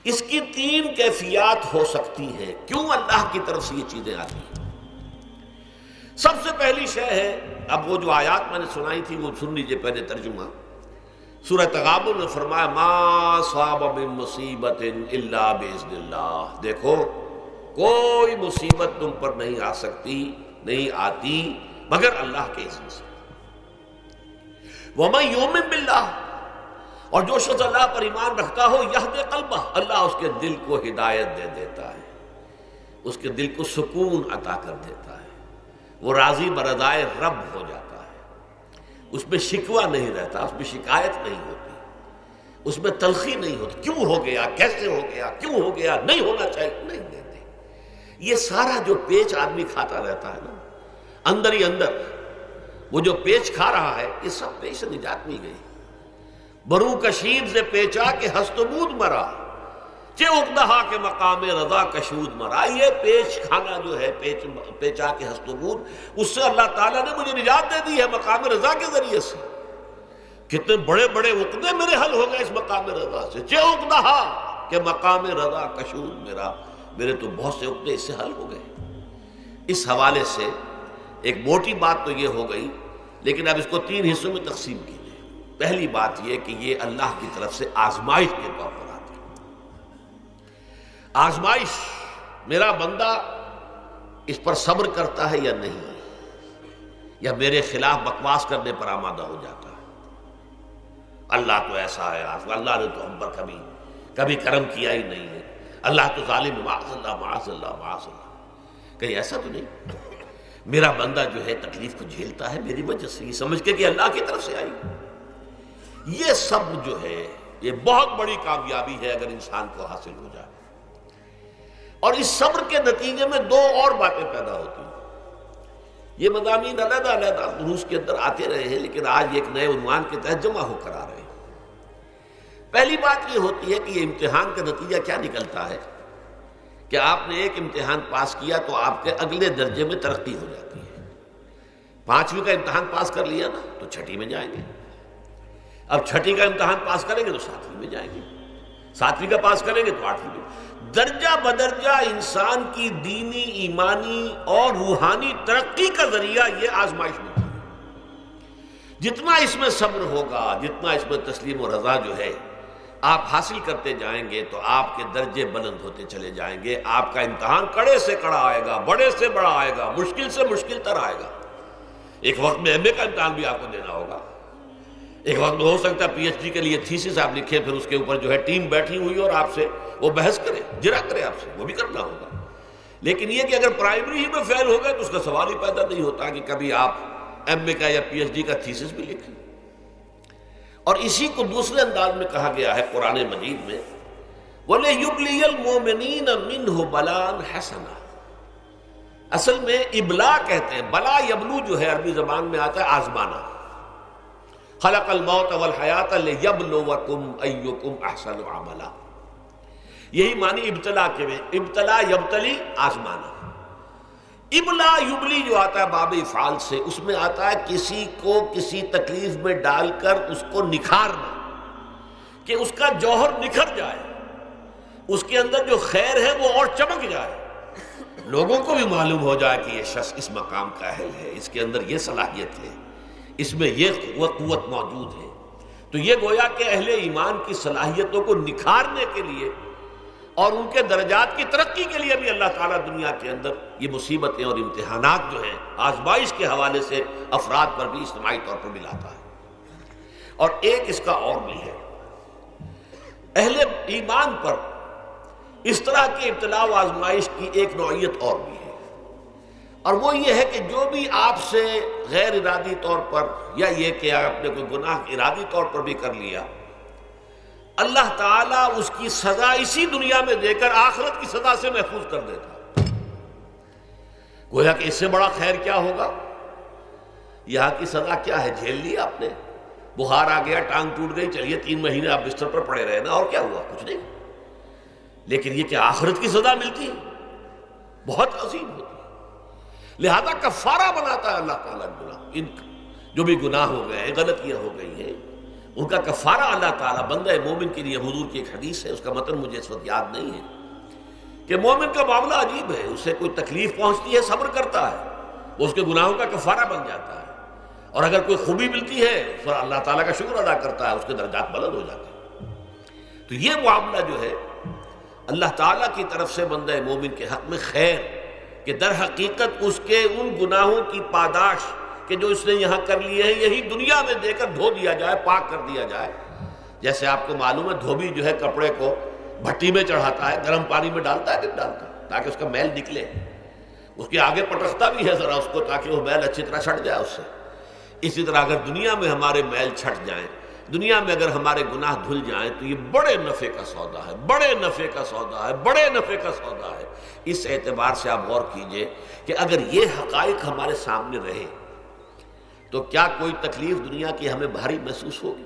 اس کی تین کیفیات ہو سکتی ہیں، کیوں اللہ کی طرف سے یہ چیزیں آتی ہیں۔ سب سے پہلی شے ہے، اب وہ جو آیات میں نے سنائی تھی وہ سن لیجیے پہلے ترجمہ۔ سورہ تغابن میں فرمایا ما صاب من مصیبت الا باذن اللہ، دیکھو کوئی مصیبت تم پر نہیں آ سکتی، نہیں آتی مگر اللہ کے اذن سے۔ ومن یؤمن باللہ، اور جو شخص اللہ پر ایمان رکھتا ہو یہدی قلبہ، اللہ اس کے دل کو ہدایت دے دیتا ہے، اس کے دل کو سکون عطا کر دیتا ہے، وہ راضی برضائے رب ہو جاتا ہے، اس میں شکوہ نہیں رہتا، اس میں شکایت نہیں ہوتی، اس میں تلخی نہیں ہوتی، کیوں ہو گیا، کیسے ہو گیا، کیوں ہو گیا، نہیں ہونا چاہیے، نہیں دیتے۔ یہ سارا جو پیچ آدمی کھاتا رہتا ہے نا اندر ہی اندر، وہ جو پیچ کھا رہا ہے، یہ سب پیچ سے نجات نہیں گئی۔ برو کشید سے پیچا کہ ہست و بود مرا، چے اقدہا کے مقام رضا کشود مرا۔ یہ پیچ کھانا جو ہے، پیچا کے ہست و بود، اس سے اللہ تعالیٰ نے مجھے نجات دے دی ہے مقام رضا کے ذریعے سے۔ کتنے بڑے بڑے عقدے میرے حل ہو گئے اس مقام رضا سے، چے اقدہا کہ مقام رضا کشود میرا، میرے تو بہت سے عقدے اس سے حل ہو گئے۔ اس حوالے سے ایک موٹی بات تو یہ ہو گئی، لیکن اب اس کو تین حصوں میں تقسیم کیجیے۔ پہلی بات یہ کہ یہ اللہ کی طرف سے آزمائش کے طور پر آتی ہے۔ آزمائش، میرا بندہ اس پر صبر کرتا ہے یا نہیں، یا میرے خلاف بکواس کرنے پر آمادہ ہو جاتا ہے۔ اللہ تو ایسا ہے، اللہ نے تو ہم پر کبھی کرم کیا ہی نہیں ہے، اللہ تو ظالم، معاذ اللہ معاذ اللہ معاذ اللہ۔ کہیں ایسا تو نہیں، میرا بندہ جو ہے تکلیف کو جھیلتا ہے میری وجہ سے، یہ سمجھ کے کہ اللہ کی طرف سے آئی۔ یہ سب جو ہے یہ بہت بڑی کامیابی ہے اگر انسان کو حاصل ہو جائے۔ اور اس صبر کے نتیجے میں دو اور باتیں پیدا ہوتی ہیں۔ یہ مضامین علیحدہ علیحدہ دروس کے اندر آتے رہے ہیں، لیکن آج ایک نئے عنوان کے تحت جمع ہو کر آ رہے ہیں۔ پہلی بات یہ ہوتی ہے کہ یہ امتحان کا نتیجہ کیا نکلتا ہے کہ آپ نے ایک امتحان پاس کیا تو آپ کے اگلے درجے میں ترقی ہو جاتی ہے۔ 5ویں کا امتحان پاس کر لیا نا تو 6ٹھی میں جائیں گے، اب 6ٹھی کا امتحان پاس کریں گے تو 7ویں میں جائیں گے، 7ویں کا پاس کریں گے تو 8ویں میں۔ درجہ بدرجہ انسان کی دینی، ایمانی اور روحانی ترقی کا ذریعہ یہ آزمائش ہوتی ہے۔ جتنا اس میں صبر ہوگا، جتنا اس میں تسلیم و رضا جو ہے آپ حاصل کرتے جائیں گے تو آپ کے درجے بلند ہوتے چلے جائیں گے۔ آپ کا امتحان کڑے سے کڑا آئے گا، بڑے سے بڑا آئے گا، مشکل سے مشکل تر آئے گا۔ ایک وقت میں ایم اے کا امتحان بھی آپ کو دینا ہوگا، ایک وقت میں ہو سکتا ہے پی ایچ ڈی کے لیے تھیسس آپ لکھیں، پھر اس کے اوپر جو ہے ٹیم بیٹھی ہوئی اور آپ سے وہ بحث کرے، جرا کرے آپ سے، وہ بھی کرنا ہوگا۔ لیکن یہ کہ اگر پرائمری ہی میں فیل ہو گئے تو اس کا سوال ہی پیدا نہیں ہوتا کہ کبھی آپ ایم اے کا یا پی ایچ ڈی کا تھیسس بھی لکھیں۔ اور اسی کو دوسرے انداز میں کہا گیا ہے قرآن مجید میں، وَلِيُبْلِيَ الْمُؤْمِنِينَ مِنْهُ بَلَاءً حَسَنًا۔ اصل میں ابلا کہتے ہیں، بلا یبلو جو ہے عربی زبان میں آتا ہے آزمانا۔ خلق الموت والحیات لیبلوکم ایکم احسن عملا، یہی معنی ابتلا کے میں، ابتلا یبتلی آزمانا۔ ابلا یبلی جو آتا ہے باب افعال سے، اس میں آتا ہے کسی کو کسی تکلیف میں ڈال کر اس کو نکھارنا، کہ اس کا جوہر نکھر جائے، اس کے اندر جو خیر ہے وہ اور چمک جائے، لوگوں کو بھی معلوم ہو جائے کہ یہ شخص اس مقام کا اہل ہے، اس کے اندر یہ صلاحیت ہے، اس میں یہ قوت موجود ہے۔ تو یہ گویا کہ اہل ایمان کی صلاحیتوں کو نکھارنے کے لیے اور ان کے درجات کی ترقی کے لیے بھی اللہ تعالیٰ دنیا کے اندر یہ مصیبتیں اور امتحانات جو ہیں آزمائش کے حوالے سے افراد پر بھی اجتماعی طور پر بھی لاتا ہے۔ اور ایک اس کا اور بھی ہے، اہل ایمان پر اس طرح کی ابتلاء و آزمائش کی ایک نوعیت اور بھی ہے، اور وہ یہ ہے کہ جو بھی آپ سے غیر ارادی طور پر، یا یہ کہ آپ نے کوئی گناہ ارادی طور پر بھی کر لیا، اللہ تعالیٰ اس کی سزا اسی دنیا میں دے کر آخرت کی سزا سے محفوظ کر دیتا۔ گویا کہ اس سے بڑا خیر کیا ہوگا؟ یہاں کی سزا کیا ہے؟ جھیل لی آپ نے، بخار آ گیا، ٹانگ ٹوٹ گئی، چلیے 3 مہینے آپ بستر پر پڑے رہے نا، اور کیا ہوا؟ کچھ نہیں۔ لیکن یہ کہ آخرت کی سزا ملتی ہے، بہت عظیم ہوتی ہے۔ لہذا کفارہ بناتا ہے اللہ تعالیٰ گناہ، ان جو بھی گناہ ہو گئے ہیں، غلطیاں ہو گئی ہیں، ان کا کفارہ اللہ تعالیٰ بندہ مومن کے لیے، حضور کی ایک حدیث ہے، اس کا متن مجھے اس وقت یاد نہیں ہے، کہ مومن کا معاملہ عجیب ہے، اسے کوئی تکلیف پہنچتی ہے صبر کرتا ہے، وہ اس کے گناہوں کا کفارہ بن جاتا ہے، اور اگر کوئی خوبی ملتی ہے تو اللہ تعالیٰ کا شکر ادا کرتا ہے، اس کے درجات بلند ہو جاتے ہیں۔ تو یہ معاملہ جو ہے اللہ تعالیٰ کی طرف سے بندہ مومن کے حق میں خیر، کہ در حقیقت اس کے ان گناہوں کی پاداش کہ جو اس نے یہاں کر لیے ہیں یہی دنیا میں دے کر دھو دیا جائے، پاک کر دیا جائے۔ جیسے آپ کو معلوم ہے دھوبی جو ہے کپڑے کو بھٹی میں چڑھاتا ہے، گرم پانی میں ڈالتا ہے، نہیں ڈالتا، تاکہ اس کا میل نکلے، اس کے آگے پٹکتا بھی ہے ذرا اس کو تاکہ وہ میل اچھی طرح چھٹ جائے اس سے۔ اسی طرح اگر دنیا میں ہمارے میل چھٹ جائیں، دنیا میں اگر ہمارے گناہ دھل جائیں تو یہ بڑے نفع کا سودا ہے، بڑے نفع کا سودا ہے، بڑے نفع کا سودا ہے۔ اس اعتبار سے آپ غور کیجئے کہ اگر یہ حقائق ہمارے سامنے رہے تو کیا کوئی تکلیف دنیا کی ہمیں بھاری محسوس ہوگی؟